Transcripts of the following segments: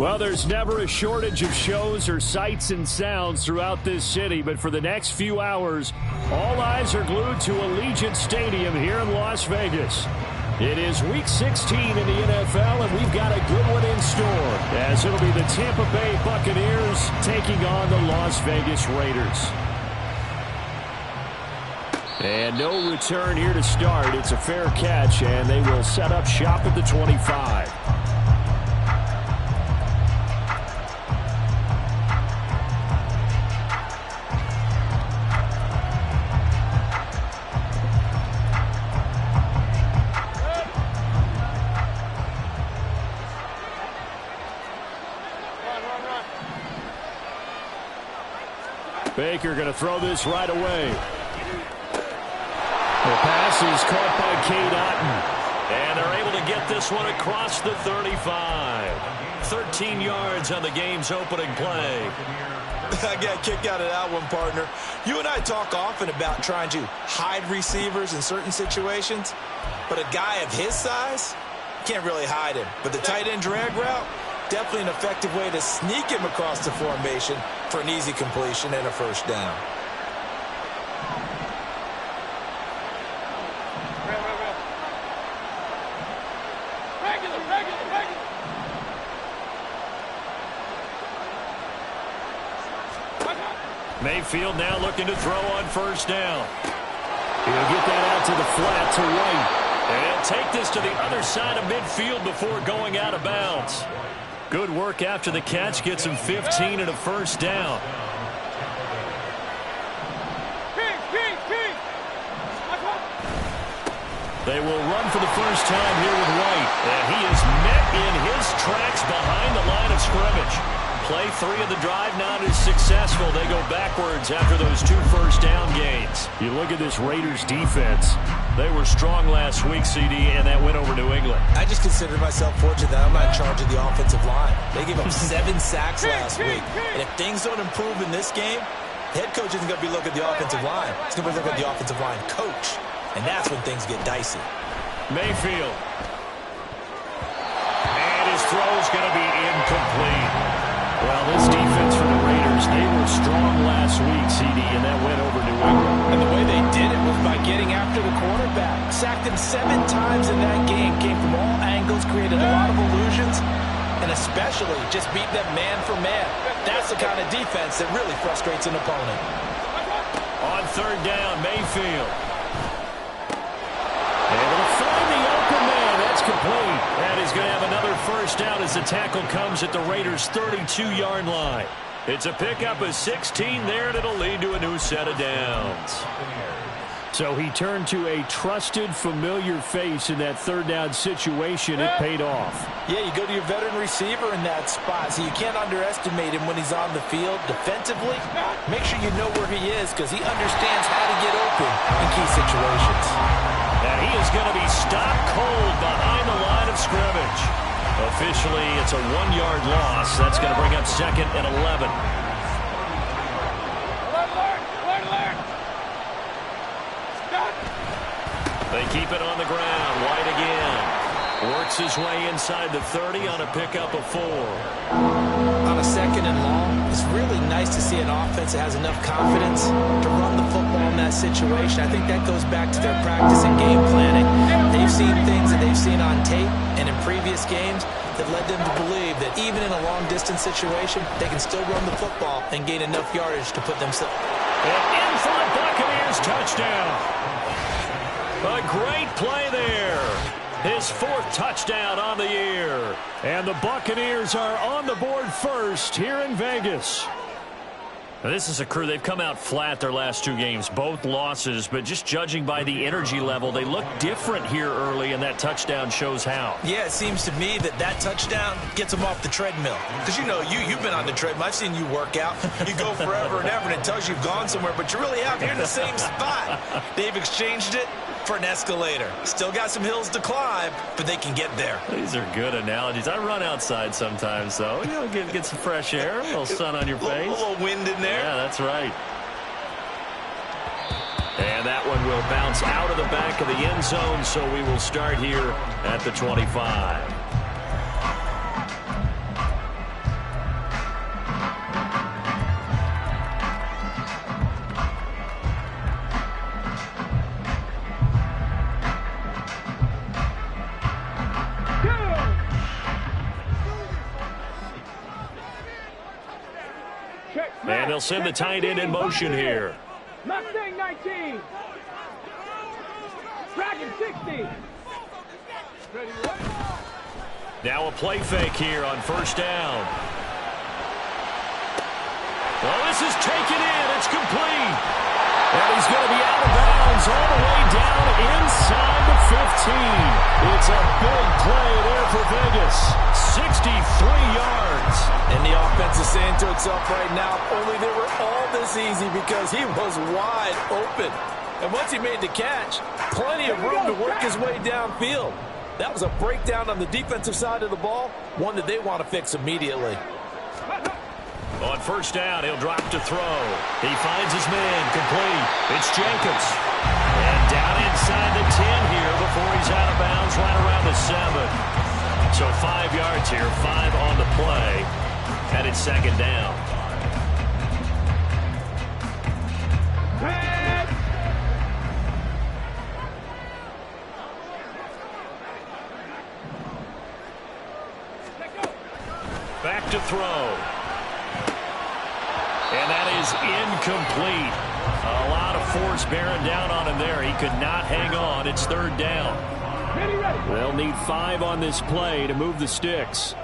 Well, there's never a shortage of shows or sights and sounds throughout this city, but for the next few hours, all eyes are glued to Allegiant Stadium here in Las Vegas. It is Week 16 in the NFL, and we've got a good one in store, as it'll be the Tampa Bay Buccaneers taking on the Las Vegas Raiders. And no return here to start. It's a fair catch, and they will set up shop at the 25. Baker going to throw this right away. The pass is caught by Cade Otton. And they're able to get this one across the 35. 13 yards on the game's opening play. I got a kick out of that one, partner. You and I talk often about trying to hide receivers in certain situations. But a guy of his size, can't really hide him. But the tight end drag route, definitely an effective way to sneak him across the formation for an easy completion and a first down. Mayfield now looking to throw on first down. He'll get that out to the flat to White. And take this to the other side of midfield before going out of bounds. Good work after the catch. Gets him 15 and a first down. They will run for the first time here with White. And he is met in his tracks behind the line of scrimmage. Play 3 of the drive not as successful. They go backwards after those 2 first down gains. You look at this Raiders defense. They were strong last week, CD, and that win over New England. I just consider myself fortunate that I'm not in charge of the offensive line. They gave up 7 sacks last week. And if things don't improve in this game, the head coach isn't going to be looking at the offensive line. He's going to be looking at the offensive line coach. And that's when things get dicey. Mayfield. And his throw's going to be incomplete. Well, this defense for the Raiders, they were strong last week, CD, and that went over New England. And the way they did it was by getting after the quarterback. Sacked him 7 times in that game. Came from all angles, created a lot of illusions, and especially just beat them man for man. That's the kind of defense that really frustrates an opponent. On third down, Mayfield. Able to find the open man. That's complete. And he's going to have another first down as the tackle comes at the Raiders' 32-yard line. It's a pickup of 16 there, and it'll lead to a new set of downs. So he turned to a trusted, familiar face in that third down situation. It paid off. Yeah, you go to your veteran receiver in that spot, so you can't underestimate him when he's on the field defensively. Make sure you know where he is because he understands how to get open in key situations. Now he is going to be stopped cold behind the line of scrimmage. Officially, it's a 1-yard loss. That's going to bring up 2nd and 11. They keep it on the ground. White again. Works his way inside the 30 on a pickup of 4. On a 2nd and long, it's really nice to see an offense that has enough confidence to run the football in that situation. I think that goes back to their practice and game planning. They've seen things that they've seen on tape and in previous games that led them to believe that even in a long-distance situation, they can still run the football and gain enough yardage to put themselves. And in for the Buccaneers touchdown. A great play there. His 4th touchdown on the year. And the Buccaneers are on the board first here in Vegas. Now, this is a crew. They've come out flat their last 2 games, both losses, but just judging by the energy level, they look different here early, and that touchdown shows how. Yeah, it seems to me that touchdown gets them off the treadmill. Because, you know, you've been on the treadmill. I've seen you work out. You go forever and ever, and it tells you you've gone somewhere, but you're really out here in the same spot. They've exchanged it for an escalator. Still got some hills to climb, but they can get there. These are good analogies. I run outside sometimes, though. You know, get some fresh air, a little sun on your face. A little wind in there. Yeah, that's right. And that one will bounce out of the back of the end zone, so we will start here at the 25. they'll send the tight end in motion here. Mustang 19. Dragon 60. Now a play fake here on first down. Well, this is taken in. It's complete. And he's going to be out of bounds all the way down inside the 15. It's a big play there for Vegas. 63 yards. And the offense is saying to itself right now, only they were all this easy because he was wide open. And once he made the catch, plenty of room to work his way downfield. That was a breakdown on the defensive side of the ball, one that they want to fix immediately. On first down, he'll drop to throw. He finds his man complete. It's Jacobs. And down inside the 10 here before he's out of bounds right around the 7. So 5 yards here, 5 on the play. And it's second down. Back to throw. And that is incomplete. A lot of force bearing down on him there. He could not hang on. It's third down. They'll need 5 on this play to move the sticks.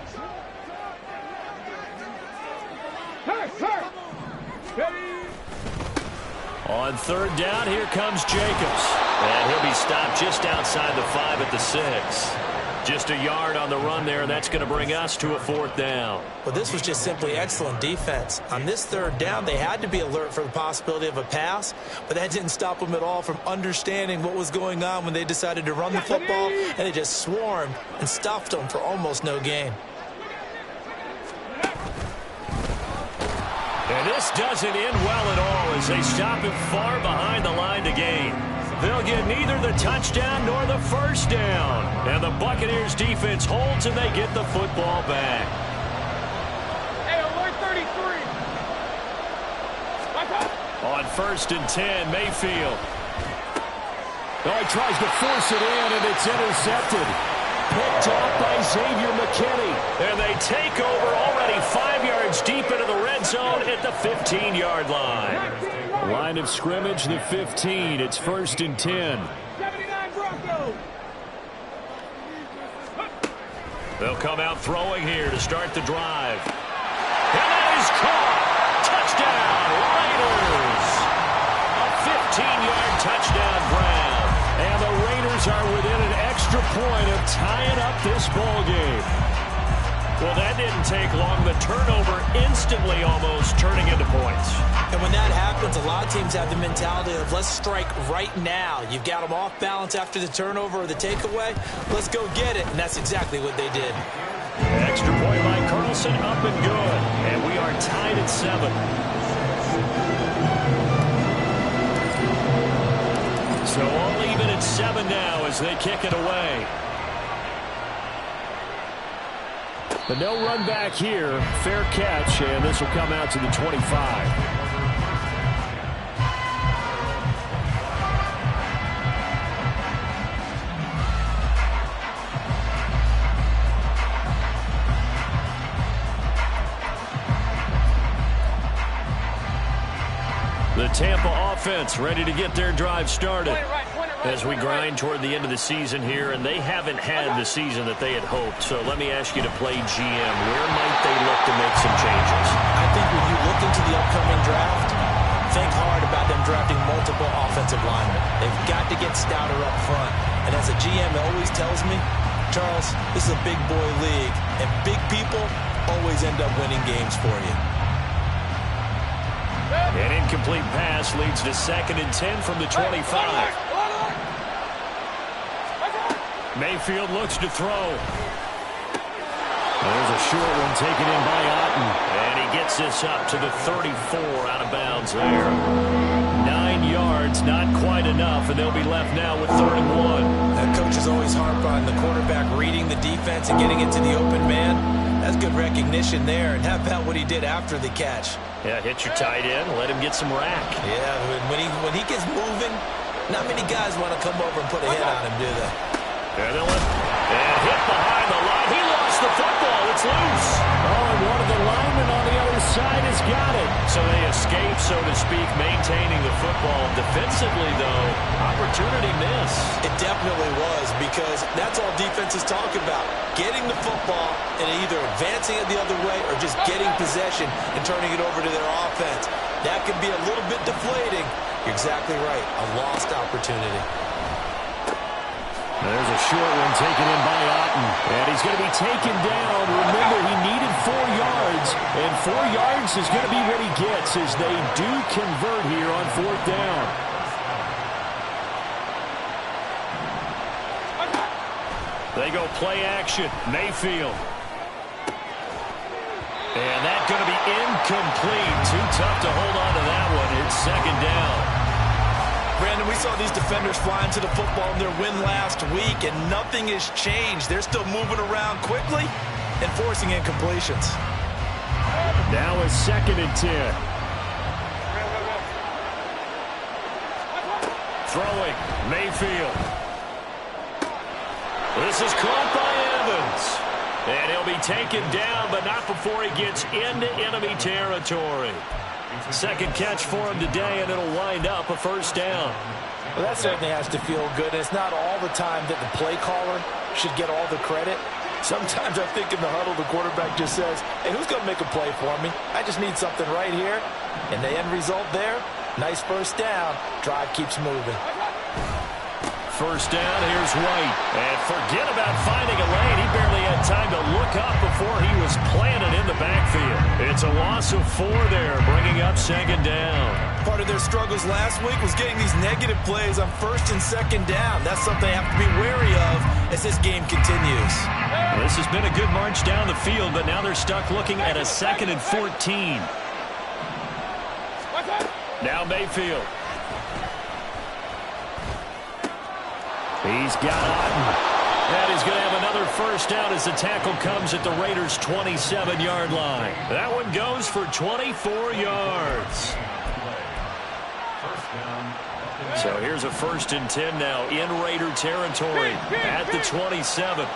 On third down, here comes Jacobs. And he'll be stopped just outside the 5 at the 6. Just a yard on the run there, and that's going to bring us to a fourth down. Well, this was just simply excellent defense. On this third down, they had to be alert for the possibility of a pass, but that didn't stop them at all from understanding what was going on when they decided to run the football, and they just swarmed and stuffed them for almost no gain. And this doesn't end well at all as they stop him far behind the line to gain. They'll get neither the touchdown nor the first down. And the Buccaneers defense holds and they get the football back. Hey, alert 33. On first and 10, Mayfield. Oh, he tries to force it in, and it's intercepted. Picked off by Xavier McKinney. And they take over already 5 yards deep into the red zone at the 15-yard line. Line of scrimmage, the 15. It's first and 10. 79 Broncos. They'll come out throwing here to start the drive. And that is caught. Touchdown, Raiders. A 15-yard touchdown Brown. And the Raiders are within an extra point of tying up this ball game. Well, that didn't take long. The turnover instantly almost turning into points. And when that happens, a lot of teams have the mentality of let's strike right now. You've got them off balance after the turnover or the takeaway. Let's go get it. And that's exactly what they did. Extra point by Carlson, up and good. And we are tied at 7. So all even at 7 now as they kick it away. But no run back here. Fair catch, and this will come out to the 25. The Tampa offense ready to get their drive started as we grind toward the end of the season here, and they haven't had the season that they had hoped. So let me ask you to play GM. Where might they look to make some changes? I think when you look into the upcoming draft, think hard about them drafting multiple offensive linemen. They've got to get stouter up front. And as a GM always tells me, Charles, this is a big boy league, and big people always end up winning games for you. An incomplete pass leads to second and 10 from the 25. Mayfield looks to throw. There's a short one taken in by Otten. And he gets this up to the 34 out of bounds there. 9 yards, not quite enough, and they'll be left now with 3rd and 1. That coach is always harp on the quarterback reading the defense and getting it to the open man. That's good recognition there. And how about what he did after the catch? Yeah, hit your tight end, let him get some rack. Yeah, when he gets moving, not many guys want to come over and put a hit on him, do they? And hit behind the line. He lost the football. It's loose. Oh, and one of the linemen on the other side has got it. So they escape, so to speak, maintaining the football. Defensively, though, opportunity miss. It definitely was, because that's all defense is talking about. Getting the football and either advancing it the other way or just getting possession and turning it over to their offense. That could be a little bit deflating. You're exactly right. A lost opportunity. There's a short one taken in by Otten. And he's going to be taken down. Remember, he needed 4 yards. And 4 yards is going to be what he gets as they do convert here on 4th down. They go play action. Mayfield. And that's going to be incomplete. Too tough to hold on to that one. It's 2nd down. Brandon, we saw these defenders flying to the football in their win last week, and nothing has changed. They're still moving around quickly and forcing incompletions. Now it's 2nd and 10. Throwing, Mayfield. This is caught by Evans. And he'll be taken down, but not before he gets into enemy territory. 2nd catch for him today, and it'll wind up a 1st down. Well, that certainly has to feel good. It's not all the time that the play caller should get all the credit. Sometimes I think in the huddle, the quarterback just says, hey, who's going to make a play for me? I just need something right here. And the end result there, nice 1st down. Drive keeps moving. 1st down, here's White. And forget about finding a lane. He barely had time to look up before he was planted in the backfield. It's a loss of 4 there, bringing up 2nd down. Part of their struggles last week was getting these negative plays on 1st and 2nd down. That's something they have to be wary of as this game continues. This has been a good march down the field, but now they're stuck looking at a 2nd and 14. Now Mayfield. He's got Otten. And he's going to have another 1st down as the tackle comes at the Raiders' 27-yard line. That one goes for 24 yards. So here's a 1st and 10 now in Raider territory at the 27.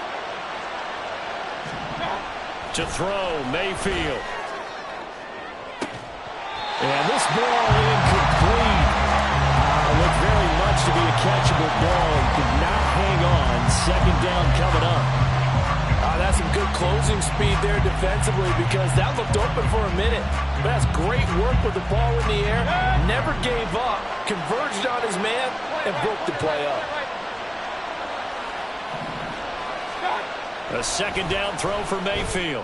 To throw, Mayfield. And this ball incomplete. Looked very much to be a catchable ball. He could not hang on. 2nd down coming up. That's some good closing speed there defensively, because that looked open for a minute. But that's great work with the ball in the air. Never gave up. Converged on his man and broke the play up. A 2nd down throw for Mayfield.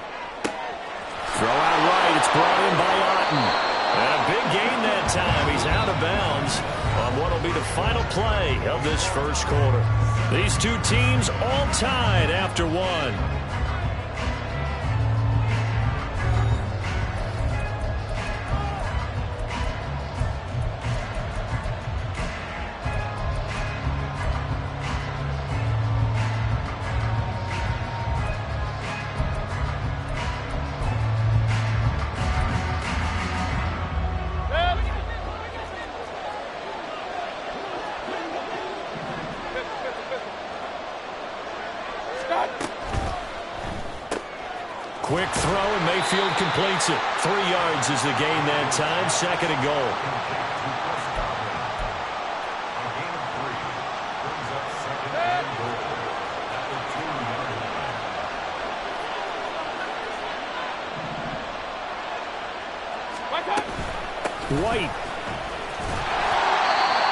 Throw out right. It's brought in by Otten. And a big gain that time. He's out of bounds on what will be the final play of this 1st quarter. These two teams all tied after 1. Quick throw, and Mayfield completes it. 3 yards is the gain that time. 2nd and goal. White.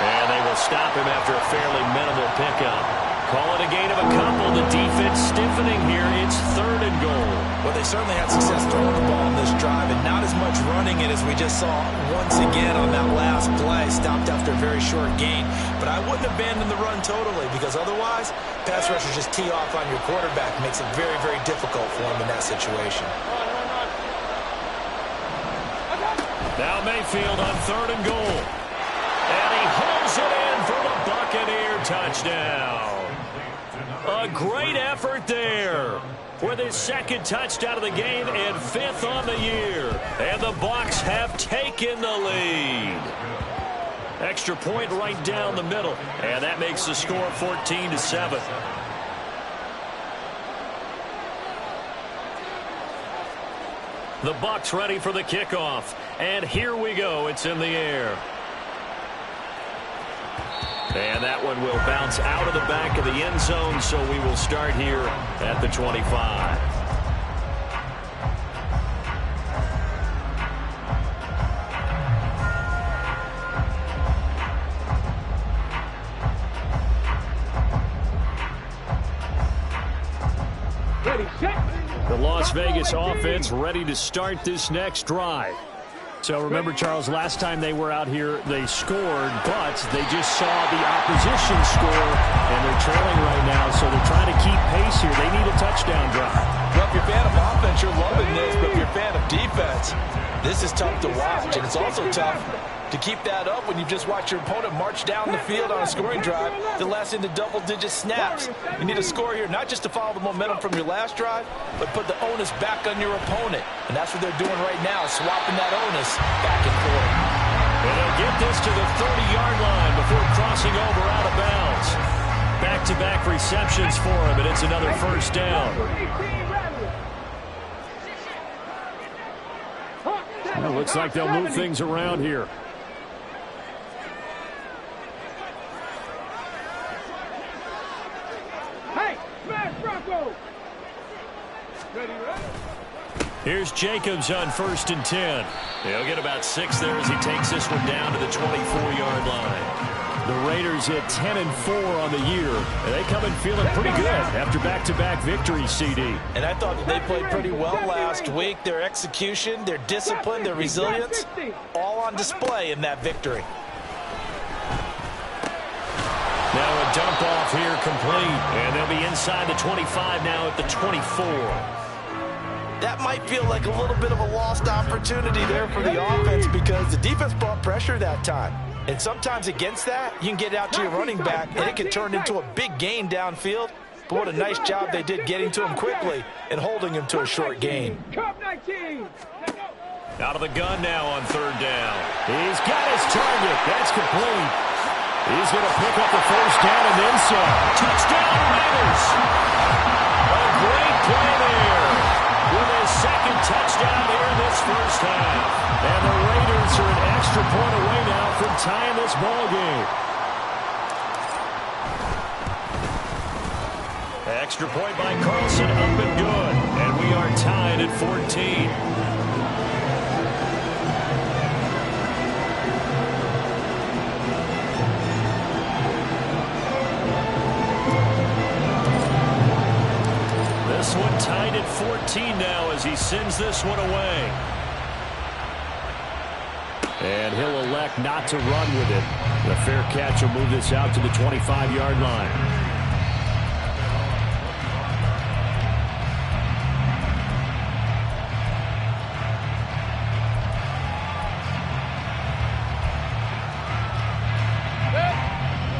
And they will stop him after a fairly minimal pickup. Call it a gain of a couple. The defense stiffening here. It's 3rd and goal. Well, they certainly had success throwing the ball in this drive, and not as much running it as we just saw once again on that last play. Stopped after a very short gain. But I wouldn't abandon the run totally, because otherwise, pass rushers just tee off on your quarterback. Makes it very, very difficult for him in that situation. Now Mayfield on 3rd and goal. And he holds it in for the Buccaneer touchdown. A great effort there with his 2nd touchdown of the game and 5th on the year. And the Bucs have taken the lead. Extra point right down the middle. And that makes the score 14-7. The Bucs ready for the kickoff. And here we go. It's in the air. And that one will bounce out of the back of the end zone, so we will start here at the 25. Ready, set. The Las Vegas offense ready to start this next drive. So remember, Charles, last time they were out here, they scored, but they just saw the opposition score, and they're trailing right now, so they're trying to keep pace here. They need a touchdown drive. Well, if you're a fan of offense, you're loving this, but if you're a fan of defense, this is tough to watch, and it's also tough to keep that up when you just watch your opponent march down the field on a scoring drive that lasts into double-digit snaps. You need a score here, not just to follow the momentum from your last drive, but put the onus back on your opponent. And that's what they're doing right now, swapping that onus back and forth. And they'll get this to the 30-yard line before crossing over out of bounds. Back-to-back receptions for him, and it's another first down. Well, looks like they'll move things around here. Hey, smash Bronco. Ready, ready. Here's Jacobs on 1st and 10. He'll get about 6 there as he takes this one down to the 24-yard line. The Raiders at 10-4 on the year. And they come in feeling pretty good after back-to-back victories, CD. And I thought that they played pretty well last week. Their execution, their discipline, their resilience, all on display in that victory. Now a dump off here complete. And they'll be inside the 25 now at the 24. That might feel like a little bit of a lost opportunity there for the offense because the defense brought pressure that time. And sometimes against that, you can get out to your running back, and it can turn into a big gain downfield. But what a nice job they did getting to him quickly and holding him to a short gain. Out of the gun now on 3rd down. He's got his target. That's complete. He's going to pick up the first down and then some. Touchdown, Raiders. A great play there with his second touchdown here in this first half. And the Raiders are an extra point away now from tying this ball game. Extra point by Carlson, up and good. And we are tied at 14. This one tied at 14 now as he sends this one away. And he'll elect not to run with it. The fair catch will move this out to the 25-yard line.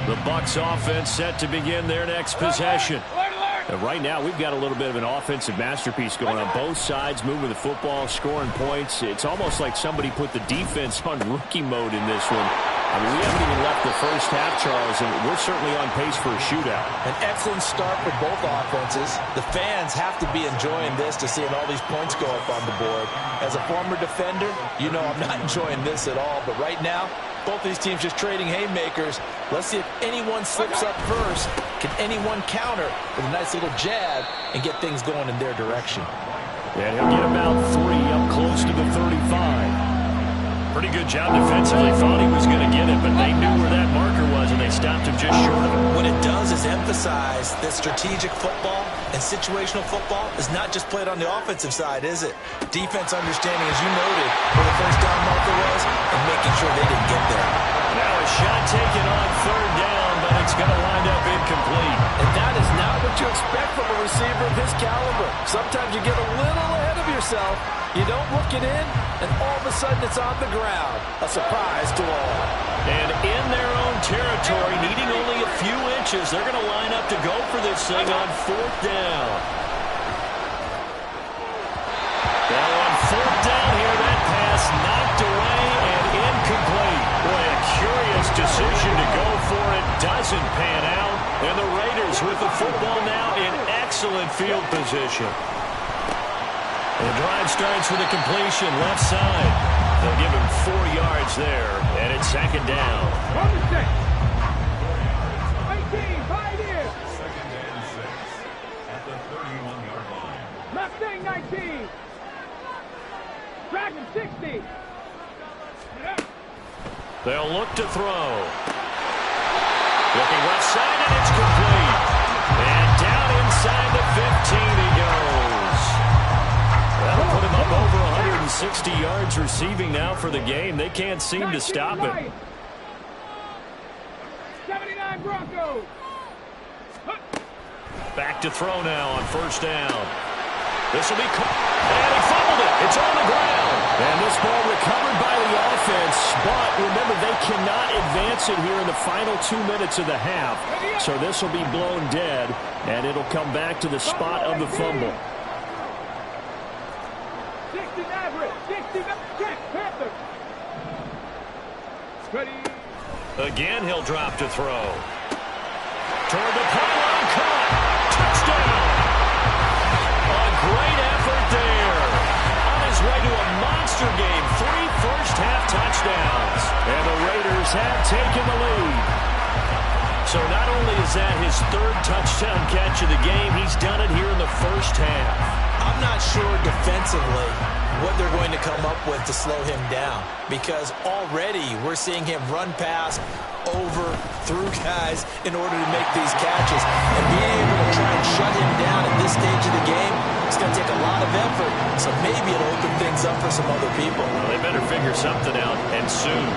The Bucs offense set to begin their next possession. Right now, we've got a little bit of an offensive masterpiece going on both sides, moving the football, scoring points. It's almost like somebody put the defense on rookie mode in this one. I mean, we haven't even left the first half, Charles, and we're certainly on pace for a shootout. An excellent start for both offenses. The fans have to be enjoying this to seeing all these points go up on the board. As a former defender, you know I'm not enjoying this at all, but right now, both these teams just trading haymakers. Let's see if anyone slips up first. Can anyone counter with a nice little jab and get things going in their direction? And he'll get about 3 up close to the 35. Pretty good job defensively. Thought he was going to get it, but they knew where that marker was, and they stopped him just short of it. What it does is emphasize that strategic football and situational football is not just played on the offensive side, is it? Defense understanding, as you noted, where the first down marker was and making sure they didn't get there. Now a shot taken on 3rd down, but it's going to wind up incomplete. And that is not what you expect from a receiver of his caliber. Sometimes you get a little ahead of yourself. You don't look it in, and all of a sudden it's on the ground. A surprise to all. And in their own territory, needing only a few inches, they're going to line up to go for this thing on 4th down. Now on 4th down here, that pass knocked away and incomplete. Boy, a curious decision to go for it. Doesn't pan out. And the Raiders with the football now in excellent field position. The drive starts with a completion left side. They'll give him 4 yards there, and it's second down. 18, 5 years. Second and 6 at the 31-yard line. Mustang 19. Dragon 60. They'll look to throw. Looking left side, and it's complete. And down inside the 15 he goes. That'll put him up over 160 yards receiving now for the game. They can't seem to stop him. 79 Broncos. Back to throw now on first down. This will be caught, and he fumbled it. It's on the ground. And this ball recovered by the offense, but remember, they cannot advance it here in the final 2 minutes of the half. So this will be blown dead, and it'll come back to the spot of the fumble. 60 Maverick. 60 Panther. Ready. Again, he'll drop to throw. Toward the pylon, caught. Touchdown. A great effort there. On his way to a monster game. 3 first-half touchdowns. And the Raiders have taken the lead. So not only is that his 3rd touchdown catch of the game, he's done it here in the first half. I'm not sure defensively what they're going to come up with to slow him down, because already we're seeing him run past, over, through guys in order to make these catches. And being able to try and shut him down at this stage of the game, it's going to take a lot of effort. So maybe it'll open things up for some other people. Well, they better figure something out, and soon.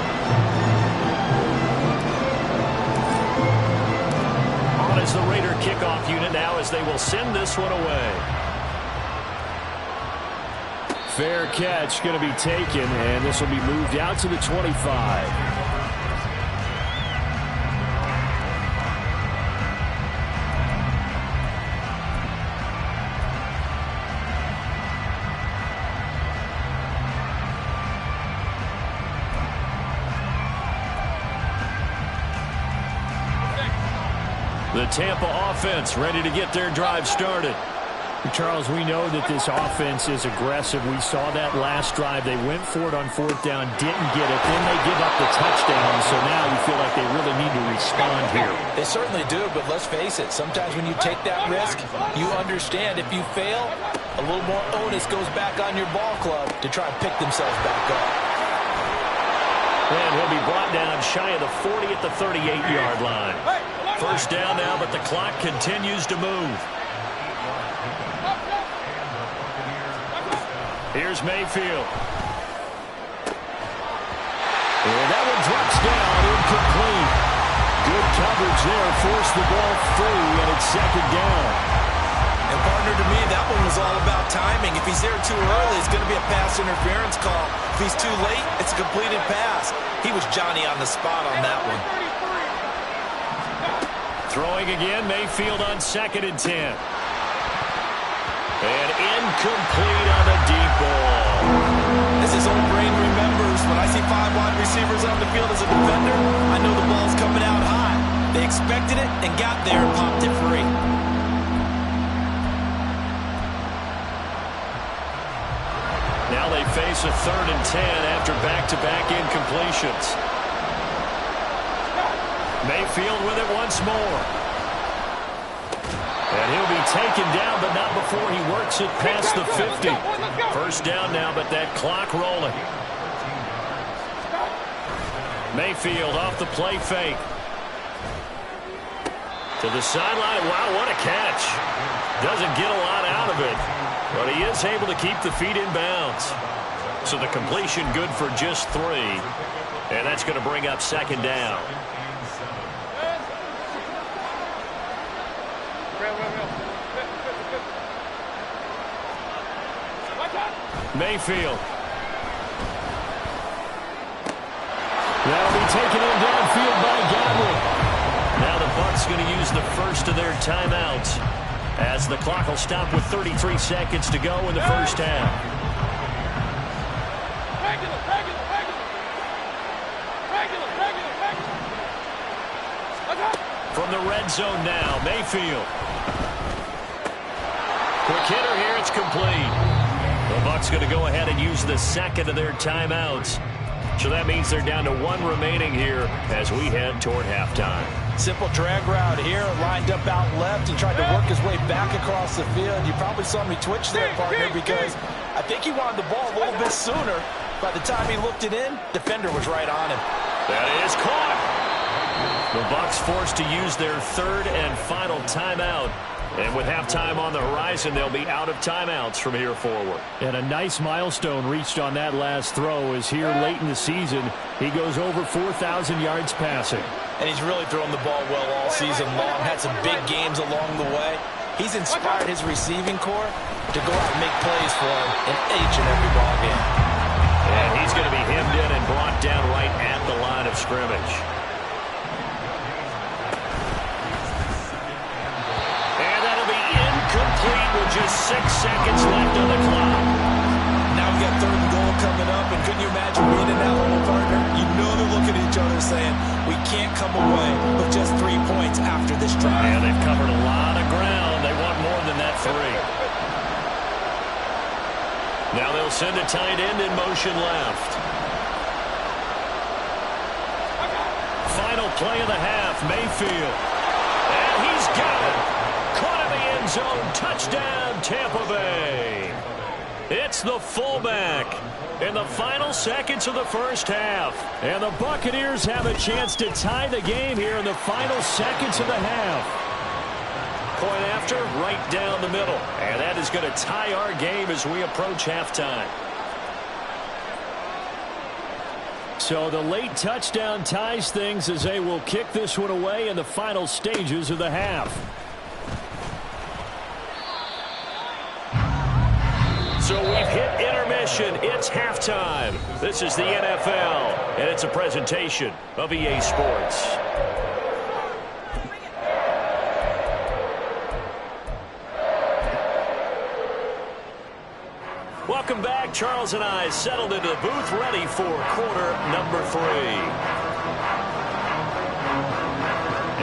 On is the Raider kickoff unit now as they will send this one away. Fair catch going to be taken, and this will be moved out to the 25. The Tampa offense ready to get their drive started. Charles, we know that this offense is aggressive. We saw that last drive. They went for it on 4th down, didn't get it. Then they give up the touchdown. So now you feel like they really need to respond here. They certainly do, but let's face it. Sometimes when you take that risk, you understand if you fail, a little more onus goes back on your ball club to try and pick themselves back up. And he'll be brought down shy of the 40 at the 38-yard line. First down now, but the clock continues to move. Here's Mayfield. And that one drops down, incomplete. Good coverage there, forced the ball free, and it's second down. And partner, to me, that one was all about timing. If he's there too early, it's going to be a pass interference call. If he's too late, it's a completed pass. He was Johnny on the spot on that one. Throwing again, Mayfield on 2nd and 10. And incomplete on the deep ball. As his old brain remembers, when I see 5 wide receivers on the field as a defender, I know the ball's coming out high. They expected it and got there and popped it free. Now they face a 3rd and 10 after back-to-back incompletions. Mayfield with it once more. And he'll be taken down, but not before he works it past the 50. First down now, but that clock rolling. Mayfield off the play fake. To the sideline. Wow, what a catch. Doesn't get a lot out of it, but he is able to keep the feet in bounds. So the completion good for just 3. And that's going to bring up second down. Mayfield. That'll be taken in downfield by Godwin. Now the Bucs going to use the first of their timeouts as the clock will stop with 33 seconds to go in the first half. From the red zone now, Mayfield. Quick hitter here, it's complete. The The Bucs going to go ahead and use the second of their timeouts. So that means they're down to one remaining here as we head toward halftime. Simple drag route here, lined up out left and tried to work his way back across the field. You probably saw me twitch there, partner, because I think he wanted the ball a little bit sooner. By the time he looked it in, defender was right on him. That is caught. The Bucs forced to use their third and final timeout. And with halftime on the horizon, they'll be out of timeouts from here forward. And a nice milestone reached on that last throw as here late in the season, he goes over 4,000 yards passing. And he's really thrown the ball well all season long. Had some big games along the way. He's inspired his receiving corps to go out and make plays for him in each and every ball game. And he's going to be hemmed in and brought down right at the line of scrimmage. And that'll be incomplete with just 6 seconds left on the clock. Now we got third and goal coming up, and couldn't you imagine being in that little partner? You know they're looking at each other saying, we can't come away with just 3 points after this drive. Yeah, they've covered a lot of ground. They want more than that 3. Now they'll send a tight end in motion left. Final play of the half, Mayfield. And he's got it. Caught in the end zone. Touchdown, Tampa Bay. It's the fullback in the final seconds of the first half. And the Buccaneers have a chance to tie the game here in the final seconds of the half. Point after, right down the middle. And that is going to tie our game as we approach halftime. So the late touchdown ties things as they will kick this one away in the final stages of the half. So we've hit intermission. It's halftime. This is the NFL, and it's a presentation of EA Sports. Welcome back. Charles and I settled into the booth ready for quarter number 3.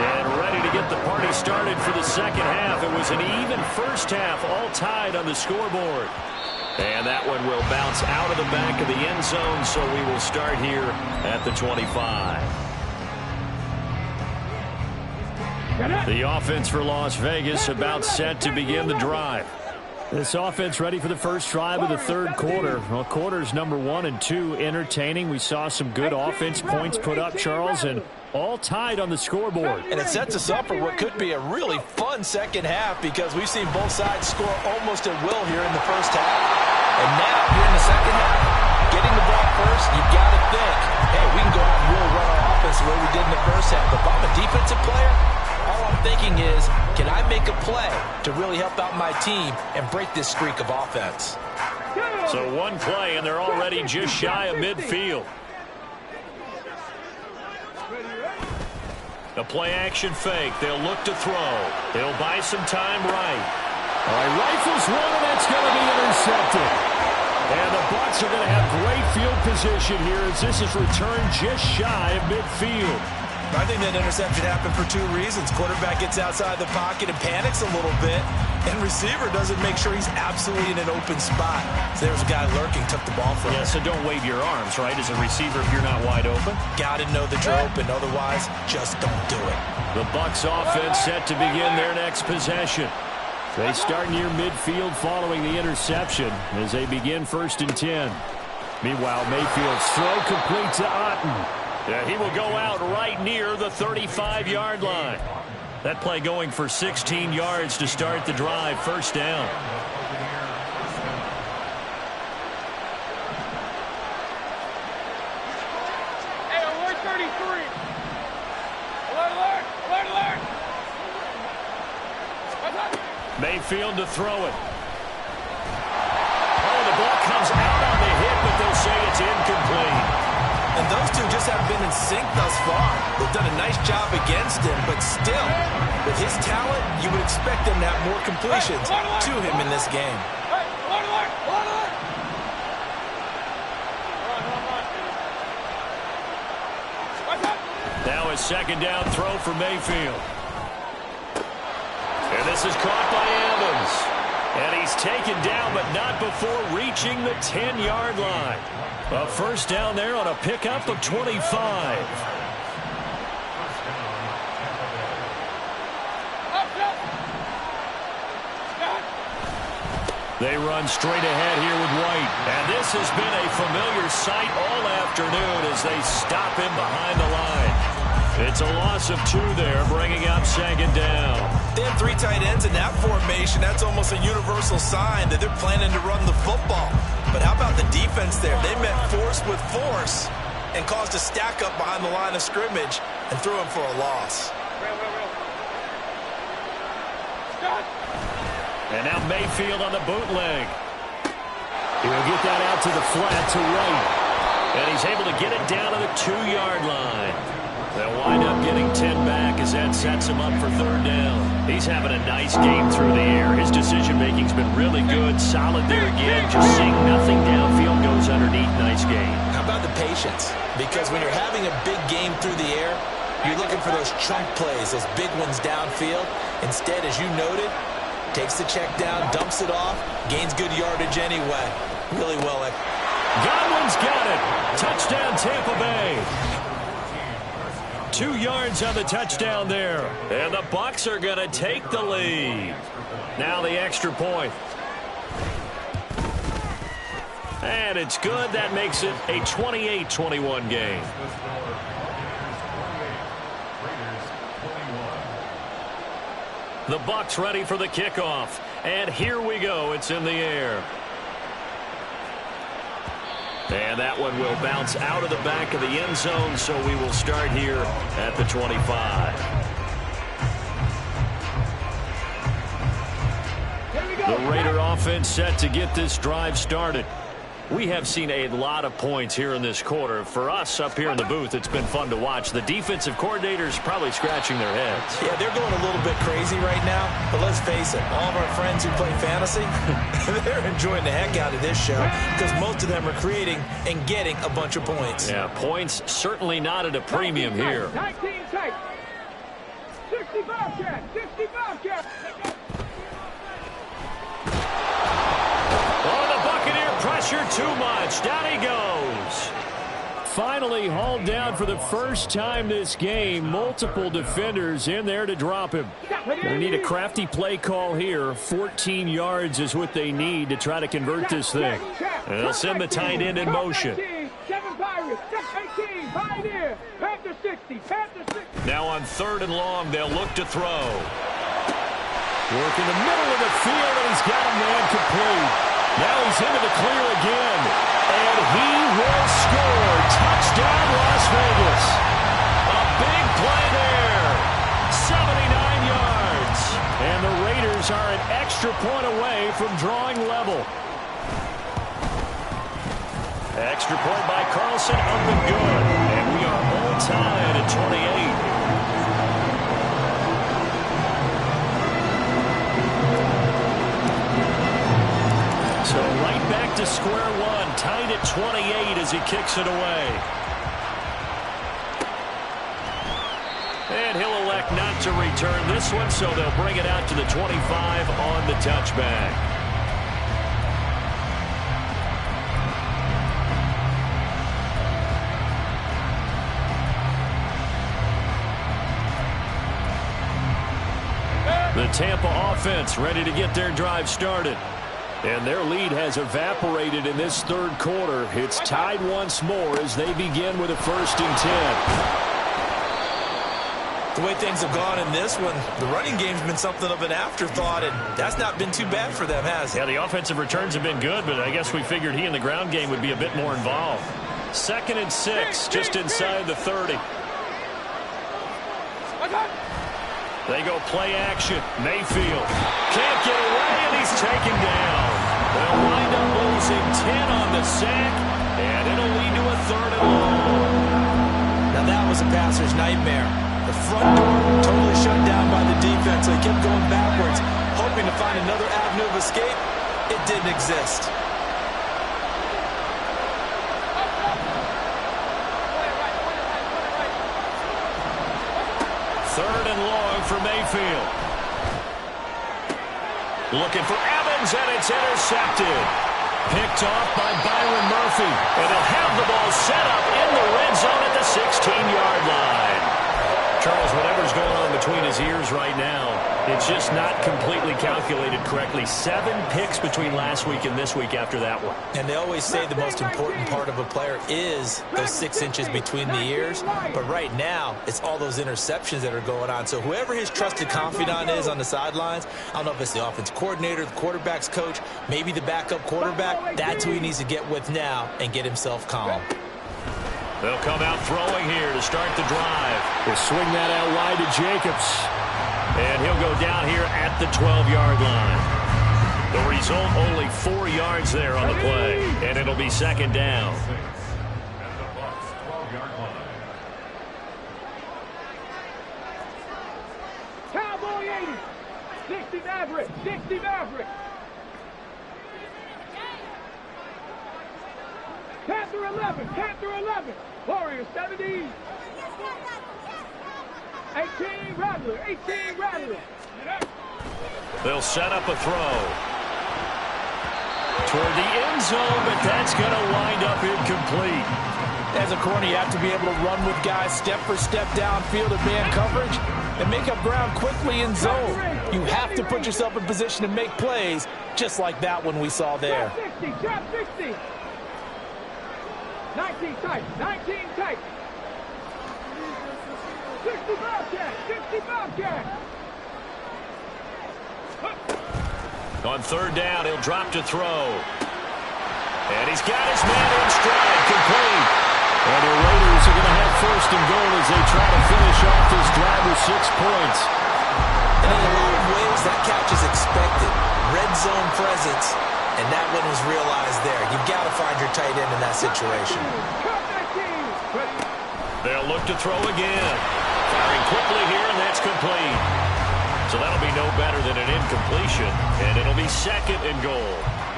And ready to get the party started for the second half. It was an even first half, all tied on the scoreboard. And that one will bounce out of the back of the end zone, so we will start here at the 25. The offense for Las Vegas about set to begin the drive. This offense ready for the first drive of the third quarter. Well, quarters number 1 and 2 entertaining. We saw some good offense points put up, Charles, and all tied on the scoreboard. And it sets us up for what could be a really fun second half because we've seen both sides score almost at will here in the first half. And now, here in the second half, getting the ball first, you've got to think, hey, we can go out and really run our offense the way we did in the first half. But if I'm a defensive player, all I'm thinking is, can I make a play to really help out my team and break this streak of offense? So one play, and they're already just shy of midfield. A play-action fake. They'll look to throw. They'll buy some time right. All right, rifles one, and that's going to be intercepted. And the Bucs are going to have great field position here as this is returned just shy of midfield. I think that interception happened for 2 reasons. Quarterback gets outside the pocket and panics a little bit, and receiver doesn't make sure he's absolutely in an open spot. So there's a guy lurking, took the ball from him. Yeah, so don't wave your arms, right, as a receiver if you're not wide open. Got to know that you're open, otherwise just don't do it. The Bucs offense set to begin their next possession. They start near midfield following the interception as they begin 1st and 10. Meanwhile, Mayfield's throw complete to Otten. Yeah, he will go out right near the 35-yard line. That play going for 16 yards to start the drive, first down. Hey, alert 33. Alert, alert, alert, alert. What's up? Mayfield to throw it. Oh, the ball comes out on the hit, but they'll say it's incomplete. And those two just have been in sync thus far. They've done a nice job against him, but still, with his talent, you would expect them to have more completions to him in this game. Hey, alert, alert, alert, alert. What's up? Now a second down throw for Mayfield. And this is caught by Evans. And he's taken down, but not before reaching the 10-yard line. A first down there on a pickup of 25. They run straight ahead here with White. And this has been a familiar sight all afternoon as they stop him behind the line. It's a loss of 2 there, bringing up second down. They have 3 tight ends in that formation. That's almost a universal sign that they're planning to run the football. But how about the defense there? They met force with force and caused a stack up behind the line of scrimmage and threw him for a loss. And now Mayfield on the bootleg. He'll get that out to the flat to White. And he's able to get it down to the 2-yard line. They'll wind up getting 10 back as that sets him up for third down. He's having a nice game through the air. His decision-making's been really good. Solid there again. Just seeing nothing downfield goes underneath. Nice game. How about the patience? Because when you're having a big game through the air, you're looking for those chunk plays, those big ones downfield. Instead, as you noted, takes the check down, dumps it off, gains good yardage anyway. Really well. Godwin's got it. Touchdown, Tampa Bay. 2 yards on the touchdown there. And the Bucs are going to take the lead. Now the extra point. And it's good. That makes it a 28-21 game. The Bucs ready for the kickoff. And here we go. It's in the air. And that one will bounce out of the back of the end zone, so we will start here at the 25. The Raider offense set to get this drive started. We have seen a lot of points here in this quarter. For us up here in the booth, it's been fun to watch. The defensive coordinators probably scratching their heads. Yeah, they're going a little bit crazy right now. But let's face it, all of our friends who play fantasy, they're enjoying the heck out of this show because most of them are creating and getting a bunch of points. Yeah, points certainly not at a premium here. 19 tight. 65 cat. 65 cat. Pressure too much. Down he goes. Finally hauled down for the first time this game. Multiple defenders in there to drop him. They need a crafty play call here. 14 yards is what they need to try to convert this thing. And they'll send the tight end in motion. Now on 3rd and long, they'll look to throw. Work in the middle of the field, and he's got a man complete. Now he's into the clear again, and he will score. Touchdown, Las Vegas. A big play there. 79 yards. And the Raiders are an extra point away from drawing level. Extra point by Carlson, up and good. And we are all tied at 28. So right back to square one, tied at 28 as he kicks it away. And he'll elect not to return this one, so they'll bring it out to the 25 on the touchback. The Tampa offense ready to get their drive started. And their lead has evaporated in this 3rd quarter. It's tied once more as they begin with a 1st and 10. The way things have gone in this one, the running game's been something of an afterthought, and that's not been too bad for them, has it? Yeah, the offensive returns have been good, but I guess we figured he in the ground game would be a bit more involved. 2nd and 6, just inside the 30. They go play action. Mayfield can't get away, and he's taken down. They'll wind up losing 10 on the sack, and it'll lead to a 3rd and long. Now that was a passer's nightmare. The front door totally shut down by the defense. They kept going backwards, hoping to find another avenue of escape. It didn't exist. 3rd and long for Mayfield. Looking for Evans. runs, and it's intercepted. Picked off by Byron Murphy. And he'll have the ball set up in the red zone at the 16-yard line. Charles, whatever's going on between his ears right now, it's just not completely calculated correctly. 7 picks between last week and this week after that one. And they always say the most important part of a player is those 6 inches between the ears. But right now, it's all those interceptions that are going on. So whoever his trusted confidant is on the sidelines, I don't know if it's the offense coordinator, the quarterback's coach, maybe the backup quarterback, that's who he needs to get with now and get himself calm. They'll come out throwing here to start the drive. They'll swing that out wide to Jacobs. And he'll go down here at the 12-yard line. The result, only 4 yards there on the play. And it'll be second down. At the Bucs 12-yard line. Cowboy 80. 60 Maverick. 60 Maverick. Panther 11. Panther 11. Warriors 70. 18 Rattler. 18 Rattler. They'll set up a throw toward the end zone, but that's going to wind up incomplete. As a corner, you have to be able to run with guys step for step downfield in man coverage and make up ground quickly in zone. You have to put yourself in position to make plays, just like that one we saw there. Trap 60. Trap 60. 19 tight. 19 tight. 60 Bobcat. 60 Bobcat. On third down, he'll drop to throw. And he's got his man in stride, complete. And the Raiders are going to have first and goal as they try to finish off this drive with 6 points. And in a lot of ways, that catch is expected. Red zone presence, and that one was realized there. You've got to find your tight end in that situation. They'll look to throw again. Firing quickly here, and that's complete. So that'll be no better than an incompletion, and it'll be second and goal.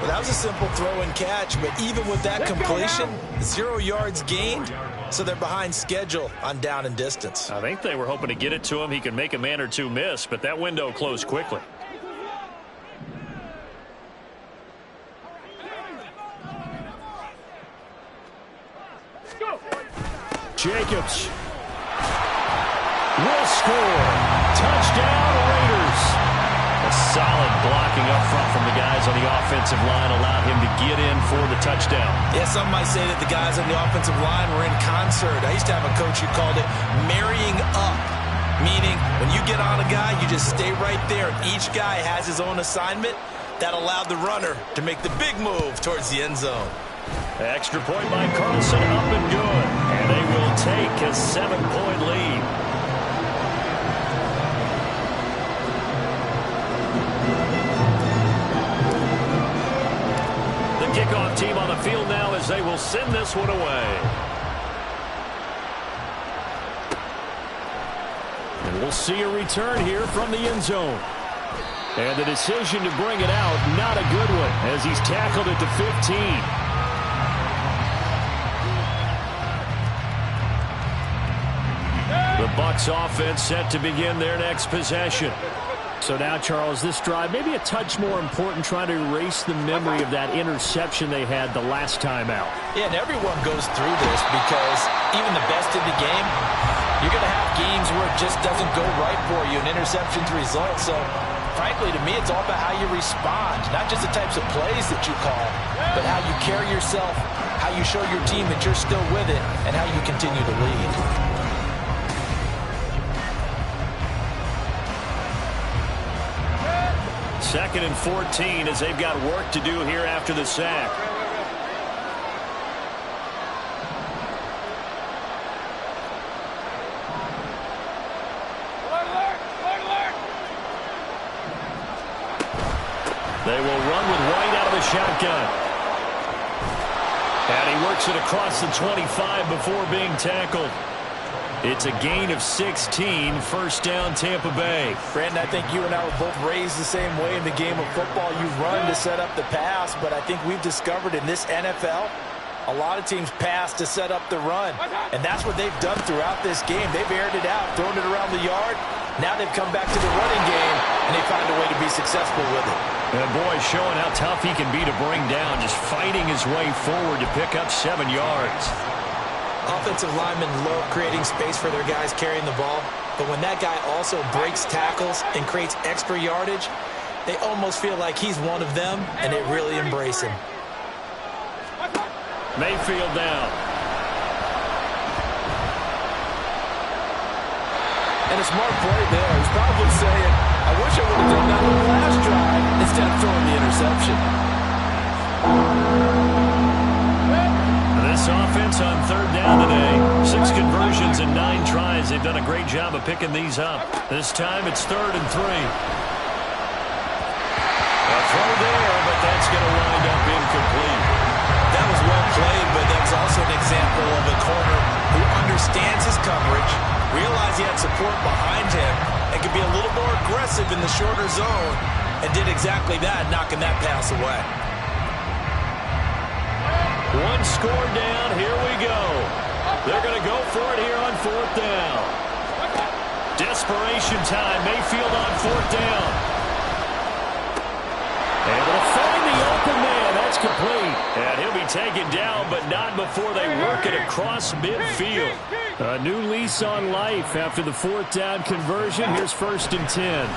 Well, that was a simple throw and catch, but even with that completion, 0 yards gained, so they're behind schedule on down and distance. I think they were hoping to get it to him. He could make a man or two miss, but that window closed quickly. Jacobs will score. Touchdown, Raiders. A solid blocking up front from the guys on the offensive line allowed him to get in for the touchdown. Yeah, some might say that the guys on the offensive line were in concert. I used to have a coach who called it marrying up, meaning when you get on a guy, you just stay right there. Each guy has his own assignment. That allowed the runner to make the big move towards the end zone. Extra point by Carlson, up and good. And they will take a 7-point lead. The kickoff team on the field now as they will send this one away. And we'll see a return here from the end zone. And the decision to bring it out, not a good one, as he's tackled at the 15. The Bucs offense set to begin their next possession. So now, Charles, this drive may be a touch more important, trying to erase the memory of that interception they had the last time out. Yeah, and everyone goes through this because even the best in the game, you're going to have games where it just doesn't go right for you, and interceptions result. So, frankly, to me, it's all about how you respond, not just the types of plays that you call, but how you carry yourself, how you show your team that you're still with it, and how you continue to lead. Second and 14 as they've got work to do here after the sack. They will run with White out of the shotgun. And he works it across the 25 before being tackled. It's a gain of 16, first down Tampa Bay. Brandon, I think you and I were both raised the same way in the game of football. You run to set up the pass, but I think we've discovered in this NFL, A lot of teams pass to set up the run, and that's what they've done throughout this game. They've aired it out, thrown it around the yard. Now they've come back to the running game, and they find a way to be successful with it. And boy, showing how tough he can be to bring down, just fighting his way forward to pick up 7 yards. Offensive linemen love creating space for their guys carrying the ball, but when that guy also breaks tackles and creates extra yardage, they almost feel like he's one of them, and they really embrace him. Mayfield down. And a smart play there. He's probably saying, I wish I would have done that on the last drive instead of throwing the interception. This offense on 3rd down today. 6 conversions and 9 tries. They've done a great job of picking these up. This time it's 3rd and 3. A throw there, but that's going to wind up incomplete. That was well played, but that's also an example of a corner who understands his coverage, realized he had support behind him, and could be a little more aggressive in the shorter zone, and did exactly that, knocking that pass away. 1 score down. Here we go. They're going to go for it here on 4th down. Desperation time. Mayfield on 4th down. Able to find the open man. That's complete. And he'll be taken down, but not before they work it across midfield. A new lease on life after the 4th down conversion. Here's 1st and 10.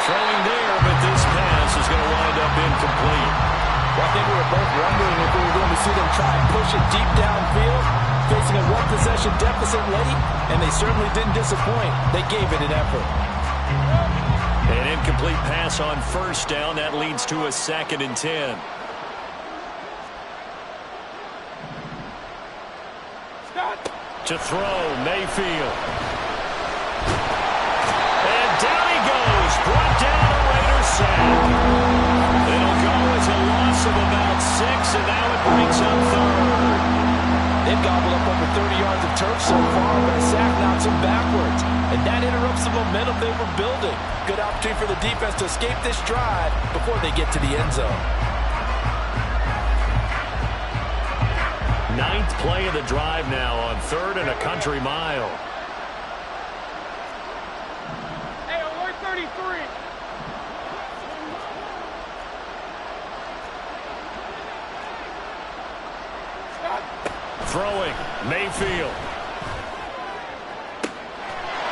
Throwing there, but this pass is going to wind up incomplete. Well, I think we were both wondering if we were going to see them try and push it deep downfield, facing a 1-possession deficit late, and they certainly didn't disappoint. They gave it an effort. An incomplete pass on 1st down. That leads to a 2nd and 10. To throw, Mayfield. And down he goes. Brought down a Raiders sack. It'll go as a loss of about 6, and now it brings up 3rd. They've gobbled up over 30 yards of turf so far, but a sack knocks them backwards. And that interrupts the momentum they were building. Good opportunity for the defense to escape this drive before they get to the end zone. 9th play of the drive now on 3rd and a country mile. Hey, alert 33. Throwing, Mayfield.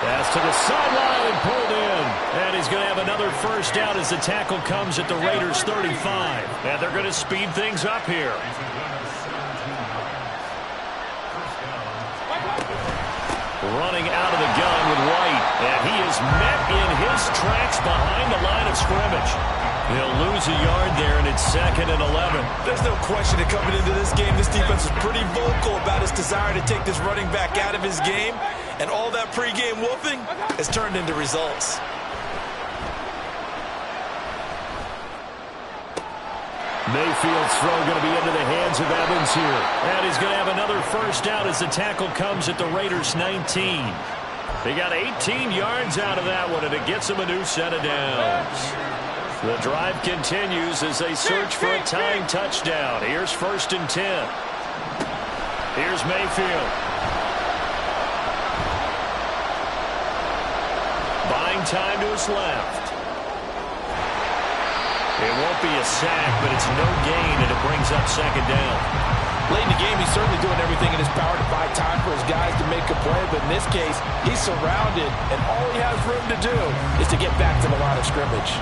Pass to the sideline and pulled in. And he's going to have another 1st down as the tackle comes at the Raiders' 35. And they're going to speed things up here. Running out of the gun with White. And he is met in his tracks behind the line of scrimmage. He'll lose a yard there, and it's 2nd and 11. There's no question that coming into this game, this defense is pretty vocal about his desire to take this running back out of his game, and all that pregame whooping has turned into results. Mayfield's throw going to be into the hands of Evans here. And he's going to have another 1st down as the tackle comes at the Raiders' 19. They got 18 yards out of that one, and it gets them a new set of downs. The drive continues as they search for a tying touchdown. Here's 1st and 10. Here's Mayfield. Buying time to his left. It won't be a sack, but it's no gain, and it brings up 2nd down. Late in the game, he's certainly doing everything in his power to buy time for his guys to make a play, but in this case, he's surrounded, and all he has room to do is to get back to the line of scrimmage.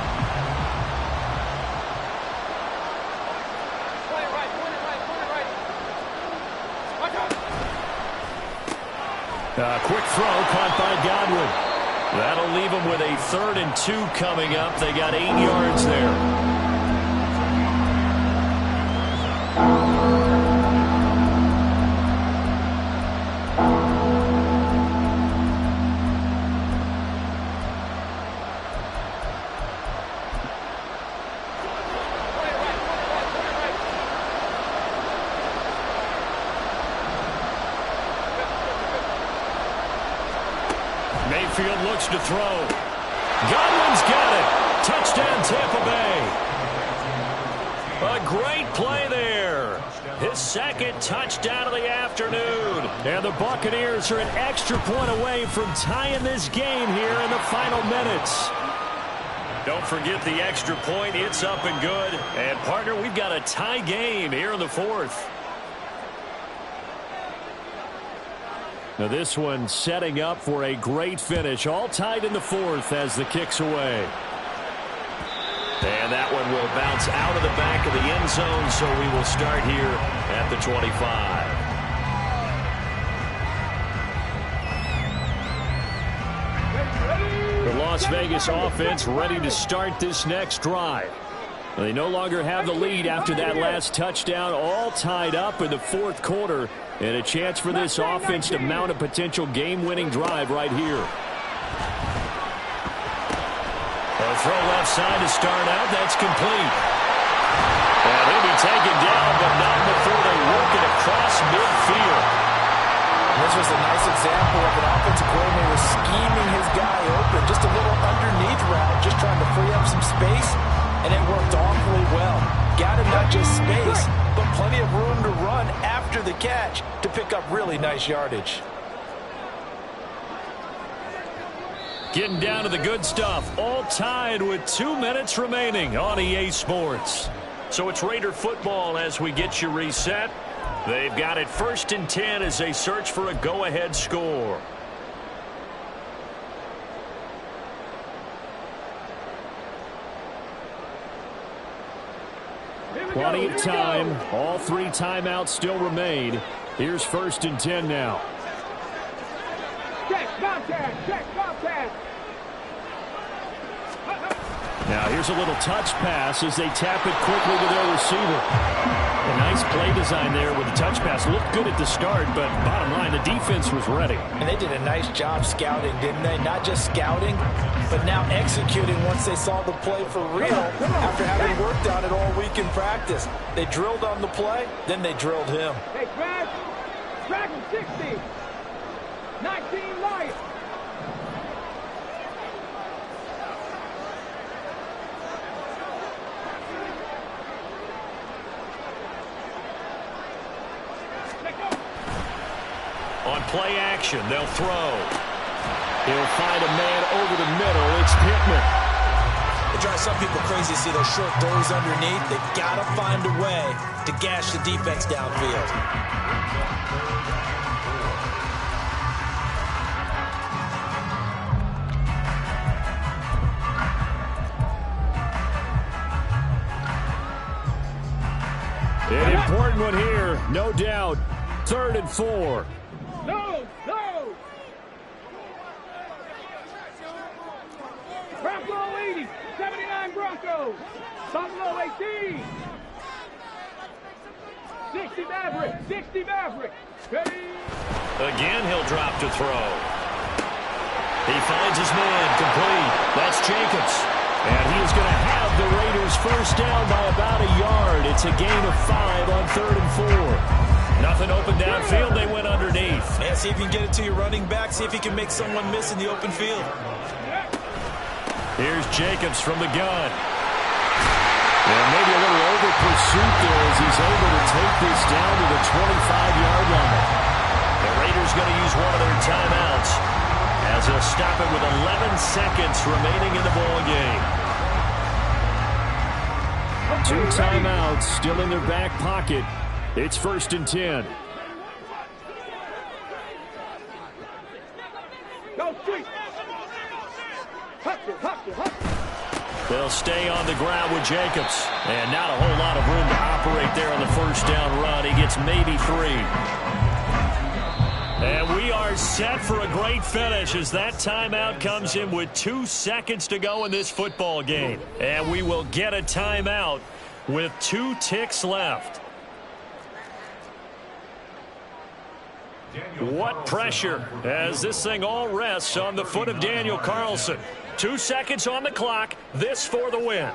Quick throw caught by Godwin. That'll leave them with a 3rd and 2 coming up. They got 8 yards there. Mayfield looks to throw. Godwin's got it. Touchdown, Tampa Bay. A great play there. His second touchdown of the afternoon. And the Buccaneers are an extra point away from tying this game here in the final minutes. Don't forget the extra point. It's up and good. And, partner, we've got a tie game here in the fourth. Now this one setting up for a great finish. All tied in the fourth as the kick's away. And that one will bounce out of the back of the end zone, so we will start here at the 25. The Las Vegas offense ready to start this next drive. They no longer have the lead after that last touchdown, all tied up in the fourth quarter, and a chance for this offense to mount a potential game-winning drive right here. A throw left side to start out. That's complete. And he'll be taken down, but not before they work it across midfield. This was a nice example of an offensive coordinator scheming his guy open. Just a little underneath route, just trying to free up some space, and it worked awfully well. Got him not just space, but plenty of room to run after the catch to pick up really nice yardage. Getting down to the good stuff. All tied with 2 minutes remaining on EA Sports. So it's Raider football as we get you reset. They've got it 1st and 10 as they search for a go-ahead score. Plenty of time. All 3 timeouts still remain. Here's 1st and 10 now. Check contact. Check contact. Now here's a little touch pass as they tap it quickly to their receiver. A nice play design there with the touch pass. Looked good at the start, but bottom line, the defense was ready. And they did a nice job scouting, didn't they? Not just scouting, but now executing once they saw the play for real after having worked on it all week in practice. They drilled on the play, then they drilled him. Hey, Brad. Dragon 60. 19 Lions. On play action, they'll throw. He'll find a man over the middle. It's Pittman. It drives some people crazy to see those short throws underneath. They've got to find a way to gash the defense downfield. An important one here, no doubt. 3rd and 4. No, no. Buffalo 80, 79 Broncos. Buffalo 18. 60 Maverick, 60 Maverick. Ready? Again, he'll drop to throw. He finds his man complete. That's Jacobs. And he is going to have the Raiders first down by about a yard. It's a gain of 5 on 3rd and 4. Nothing open downfield. They went underneath. Yeah, see if you can get it to your running back. See if you can make someone miss in the open field. Here's Jacobs from the gun. And maybe a little over pursuit there as he's able to take this down to the 25-yard line. The Raiders going to use one of their timeouts as they'll stop it with 11 seconds remaining in the ball game. 2 timeouts still in their back pocket. It's 1st and 10. Go street. They'll stay on the ground with Jacobs. And not a whole lot of room to operate there on the first down run. He gets maybe 3. And we are set for a great finish as that timeout comes in with 2 seconds to go in this football game. And we will get a timeout with 2 ticks left. What pressure as this thing all rests on the foot of Daniel Carlson. 2 seconds on the clock. This for the win.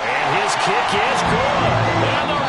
And his kick is good. And the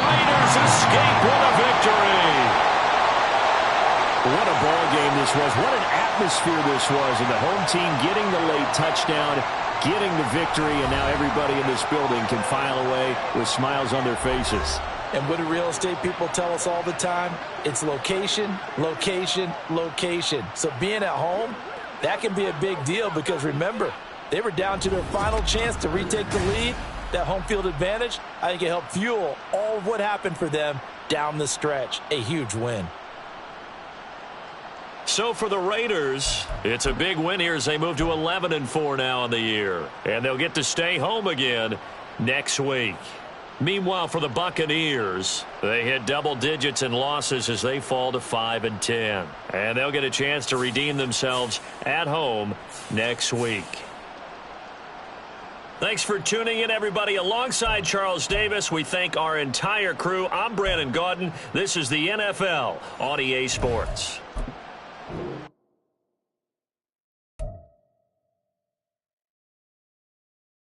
What a ball game this was. What an atmosphere this was. And the home team getting the late touchdown, getting the victory, and now everybody in this building can file away with smiles on their faces. And what do real estate people tell us all the time? It's location, location, location. So being at home, that can be a big deal because, remember, they were down to their final chance to retake the lead. That home field advantage, I think it helped fuel all of what happened for them down the stretch. A huge win. So for the Raiders, it's a big win here as they move to 11-4 now on the year. And they'll get to stay home again next week. Meanwhile, for the Buccaneers, they hit double digits in losses as they fall to 5-10. And they'll get a chance to redeem themselves at home next week. Thanks for tuning in, everybody. Alongside Charles Davis, we thank our entire crew. I'm Brandon Gaudin. This is the NFL on EA Sports.